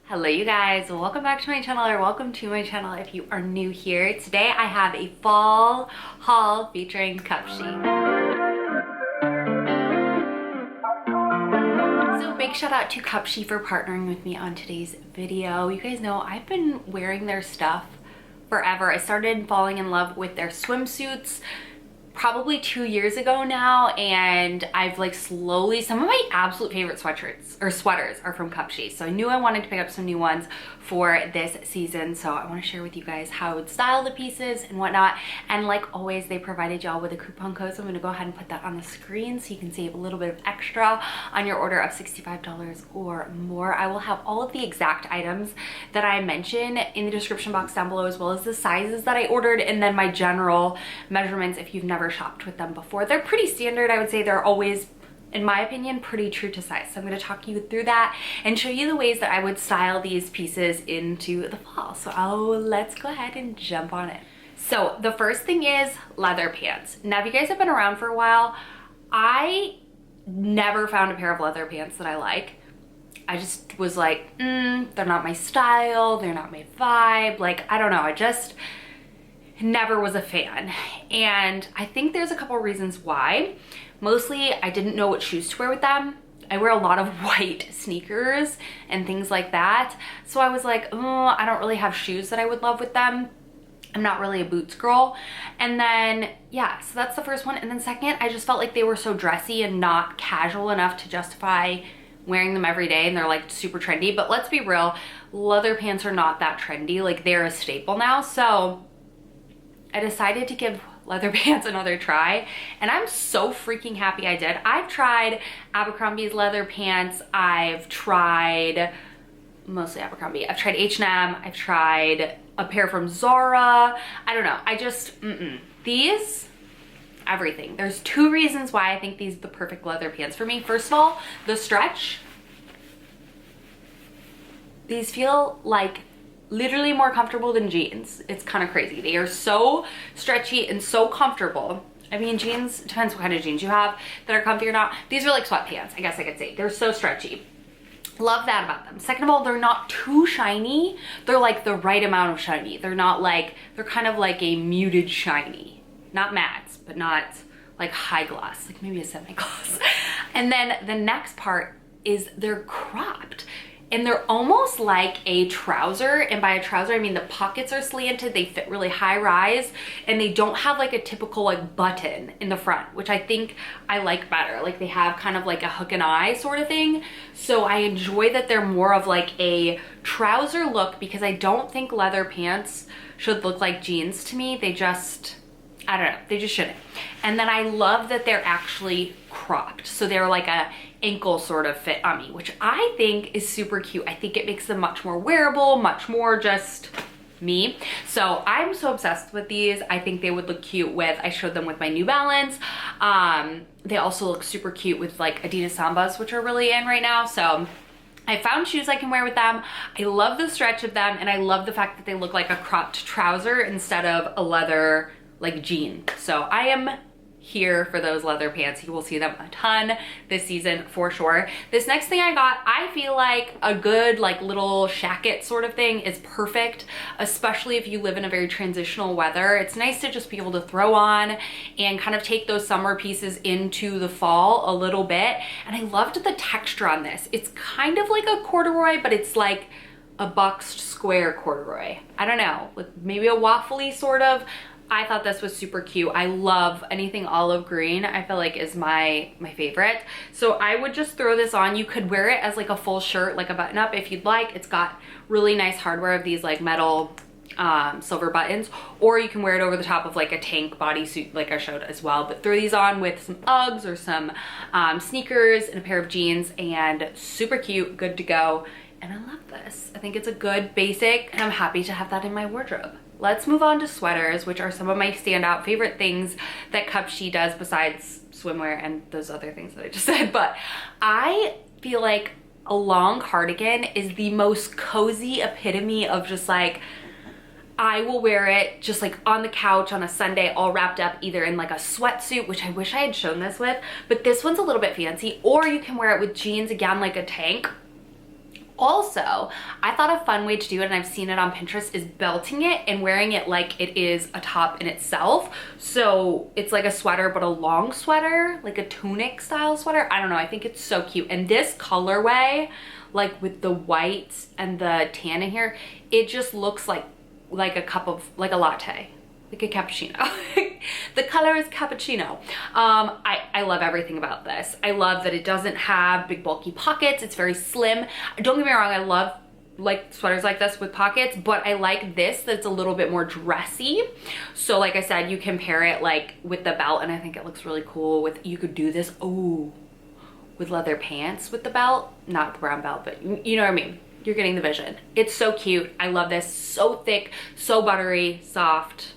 Hello you guys, welcome back to my channel, or welcome to my channel if you are new here. Today I have a fall haul featuring Cupshe. So big shout out to Cupshe for partnering with me on today's video. You guys know I've been wearing their stuff forever. I started falling in love with their swimsuits probably 2 years ago now, and I've like slowly, some of my absolute favorite sweatshirts or sweaters are from Cupshe, so I knew I wanted to pick up some new ones for this season. So I want to share with you guys how I would style the pieces and whatnot, and like always they provided y'all with a coupon code, so I'm going to go ahead and put that on the screen so you can save a little bit of extra on your order of $65 or more. I will have all of the exact items that I mention in the description box down below, as well as the sizes that I ordered, and then my general measurements if you've never shopped with them before. They're pretty standard. I would say they're always, in my opinion, pretty true to size. So I'm going to talk you through that and show you the ways that I would style these pieces into the fall. So let's go ahead and jump on it. So the first thing is leather pants. Now if you guys have been around for a while, I never found a pair of leather pants that I like. I just was like, they're not my style, they're not my vibe. Like, I don't know, I just never was a fan. And I think there's a couple reasons why. Mostly I didn't know what shoes to wear with them. I wear a lot of white sneakers and things like that. So I was like, oh, I don't really have shoes that I would love with them. I'm not really a boots girl. And then, yeah, so that's the first one. And then second, I just felt like they were so dressy and not casual enough to justify wearing them every day, and they're like super trendy. But let's be real, leather pants are not that trendy. Like, they're a staple now. So I decided to give leather pants another try, and I'm so freaking happy I did. I've tried Abercrombie's leather pants. I've tried mostly Abercrombie. I've tried H&M. I've tried a pair from Zara. I don't know. I just, these, everything. There's two reasons why I think these are the perfect leather pants for me. First of all, the stretch. These feel like literally more comfortable than jeans. It's kind of crazy. They are so stretchy and so comfortable. I mean, jeans, depends what kind of jeans you have that are comfy or not. These are like sweatpants, I guess I could say. They're so stretchy. Love that about them. Second of all, they're not too shiny. They're like the right amount of shiny. They're not like, they're kind of like a muted shiny. Not mattes, but not like high gloss, like maybe a semi-gloss. And then the next part is they're cropped. And they're almost like a trouser, and by a trouser I mean the pockets are slanted, they fit really high rise, and they don't have like a typical like button in the front, which I think I like better. Like, they have kind of like a hook and eye sort of thing. So I enjoy that they're more of like a trouser look, because I don't think leather pants should look like jeans to me. They just, I don't know, they just shouldn't. And then I love that they're actually cropped. So they're like a ankle sort of fit on me, which I think is super cute. I think it makes them much more wearable, much more just me. So I'm so obsessed with these. I think they would look cute with, I showed them with my New Balance. They also look super cute with like Adidas Sambas, which are really in right now. So I found shoes I can wear with them. I love the stretch of them, and I love the fact that they look like a cropped trouser instead of a leather like jean. So I am here for those leather pants. You will see them a ton this season for sure. This next thing I got, I feel like a good like little Shacket sort of thing is perfect, especially if you live in a very transitional weather. It's nice to just be able to throw on and kind of take those summer pieces into the fall a little bit. And I loved the texture on this. It's kind of like a corduroy, but it's like a boxed square corduroy. I don't know, like maybe a waffly sort of. I thought this was super cute. I love anything olive green. I feel like is my favorite. So I would just throw this on. You could wear it as like a full shirt, like a button up if you'd like. It's got really nice hardware of these like metal silver buttons, or you can wear it over the top of like a tank bodysuit like I showed as well. But throw these on with some Uggs or some sneakers and a pair of jeans, and super cute, good to go. And I love this. I think it's a good basic, and I'm happy to have that in my wardrobe. Let's move on to sweaters, which are some of my standout favorite things that Cupshe does besides swimwear and those other things that I just said. But I feel like a long cardigan is the most cozy epitome of just like, I will wear it just like on the couch on a Sunday, all wrapped up either in like a sweatsuit, which I wish I had shown this with, but this one's a little bit fancy, or you can wear it with jeans, again, like a tank, Also, I thought a fun way to do it, and I've seen it on Pinterest, is belting it and wearing it like it is a top in itself. So it's like a sweater, but a long sweater, like a tunic style sweater. I don't know, I think it's so cute. And this colorway, like with the white and the tan in here, it just looks like a cup of, like a latte, like a cappuccino. The color is cappuccino. I love everything about this. I love that it doesn't have big bulky pockets. It's very slim. Don't get me wrong, I love like sweaters like this with pockets, but I like this that's a little bit more dressy. So like I said, you can pair it like with the belt, and I think it looks really cool with, you could do this, ooh, with leather pants with the belt, not the brown belt, but you know what I mean. You're getting the vision. It's so cute. I love this. So thick, so buttery, soft,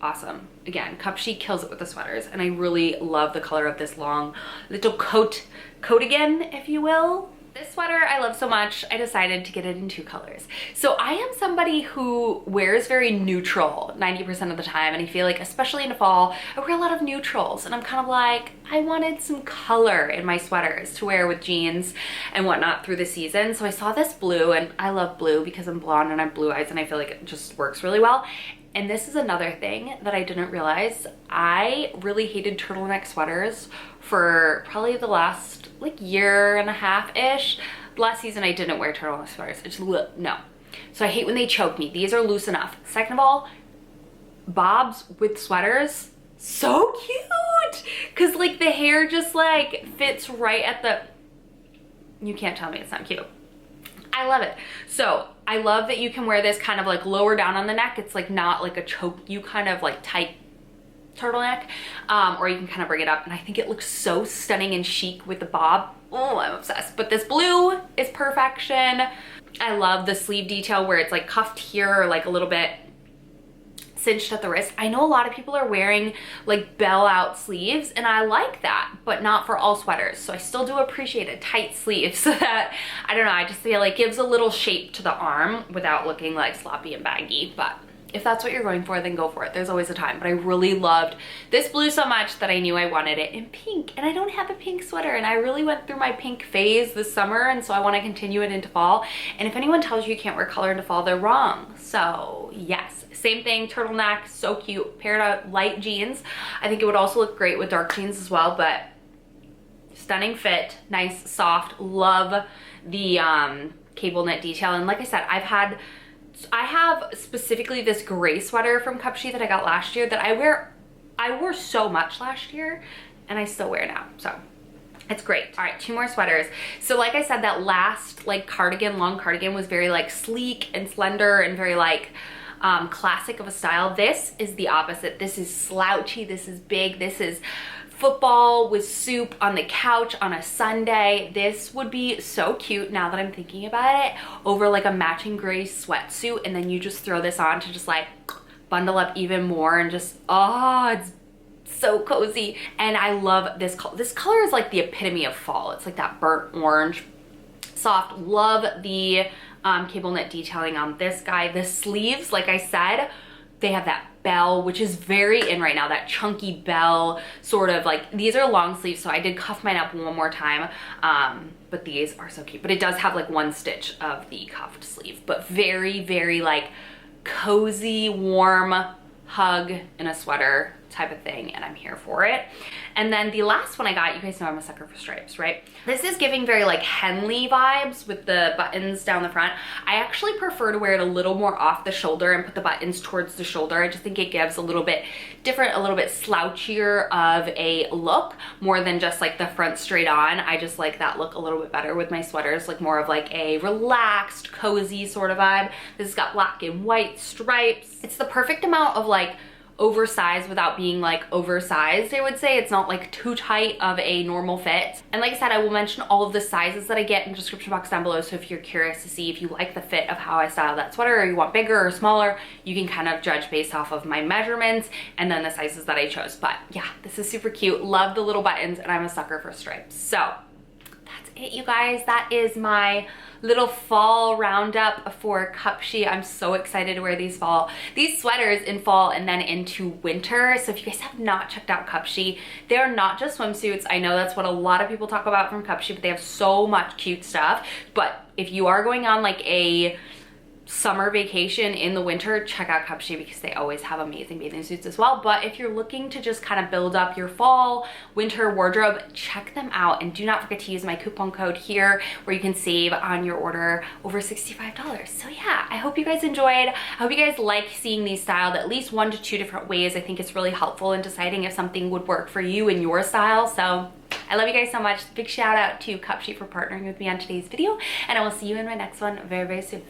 awesome. Again, Cupshe kills it with the sweaters, and I really love the color of this long little Cardigan, if you will. This sweater I love so much, I decided to get it in 2 colors. So I am somebody who wears very neutral 90% of the time, and I feel like, especially in the fall, I wear a lot of neutrals, and I'm kind of like, I wanted some color in my sweaters to wear with jeans and whatnot through the season. So I saw this blue, and I love blue because I'm blonde and I have blue eyes, and I feel like it just works really well. And this is another thing that I didn't realize. I really hated turtleneck sweaters for probably the last like year and a half-ish. Last season I didn't wear turtleneck sweaters. It's no. So I hate when they choke me. These are loose enough. Second of all, bobs with sweaters, so cute. Cause like the hair just like fits right at the, you can't tell me it's not cute. I love it. So I love that you can wear this kind of like lower down on the neck. It's like not like a choke you kind of like tight turtleneck, or you can kind of bring it up, and I think it looks so stunning and chic with the bob. Oh, I'm obsessed. But this blue is perfection. I love the sleeve detail where it's like cuffed here or like a little bit cinched at the wrist. I know a lot of people are wearing like bell out sleeves, and I like that, but not for all sweaters. So I still do appreciate a tight sleeve so that, I don't know, I just feel like gives a little shape to the arm without looking like sloppy and baggy. But if that's what you're going for, then go for it. There's always a time. But I really loved this blue so much that I knew I wanted it in pink, and I don't have a pink sweater, and I really went through my pink phase this summer, and so I want to continue it into fall. And if anyone tells you you can't wear color into fall, they're wrong. So yes, same thing, turtleneck, so cute, paired out light jeans. I think it would also look great with dark jeans as well, but stunning fit, nice, soft. Love the cable knit detail. And like I said, I have specifically this gray sweater from Cupshe that I got last year that I wore so much last year, and I still wear now, so it's great. All right, 2 more sweaters. So like I said, that last like cardigan, long cardigan, was very like sleek and slender and very like classic of a style. This is the opposite. This is slouchy, this is big, this is football with soup on the couch on a Sunday. This would be so cute now that I'm thinking about it, over like a matching gray sweatsuit, and then you just throw this on to just like bundle up even more, and just, oh, it's so cozy. And I love this color. This color is like the epitome of fall. It's like that burnt orange, soft. Love the cable knit detailing on this guy. The sleeves, like I said, they have that bell, which is very in right now, that chunky bell sort of like, these are long sleeves, so I did cuff mine up one more time, but these are so cute. But it does have like 1 stitch of the cuffed sleeve, but very, very like cozy, warm hug in a sweater type of thing, and I'm here for it. And then the last one I got, you guys know I'm a sucker for stripes, right? This is giving very like Henley vibes with the buttons down the front. I actually prefer to wear it a little more off the shoulder and put the buttons towards the shoulder. I just think it gives a little bit different, a little bit slouchier of a look, more than just like the front straight on. I just like that look a little bit better with my sweaters, like more of like a relaxed, cozy sort of vibe. This has got black and white stripes. It's the perfect amount of like oversized without being like oversized, I would say. It's not like too tight of a normal fit. And like I said, I will mention all of the sizes that I get in the description box down below, so if you're curious to see if you like the fit of how I style that sweater, or you want bigger or smaller, you can kind of judge based off of my measurements and then the sizes that I chose. But yeah, this is super cute. Love the little buttons, and I'm a sucker for stripes. So that's it, you guys. That is my little fall roundup for Cupshe. I'm so excited to wear these sweaters in fall and then into winter. So if you guys have not checked out Cupshe, they are not just swimsuits. I know that's what a lot of people talk about from Cupshe, but they have so much cute stuff. But if you are going on like a summer vacation in the winter, check out Cupshe because they always have amazing bathing suits as well. But if you're looking to just kind of build up your fall winter wardrobe, check them out, and do not forget to use my coupon code here where you can save on your order over $65. So yeah, I hope you guys enjoyed. I hope you guys like seeing these styled at least 1 to 2 different ways. I think it's really helpful in deciding if something would work for you and your style. So I love you guys so much. Big shout out to Cupshe for partnering with me on today's video, and I will see you in my next one very, very soon.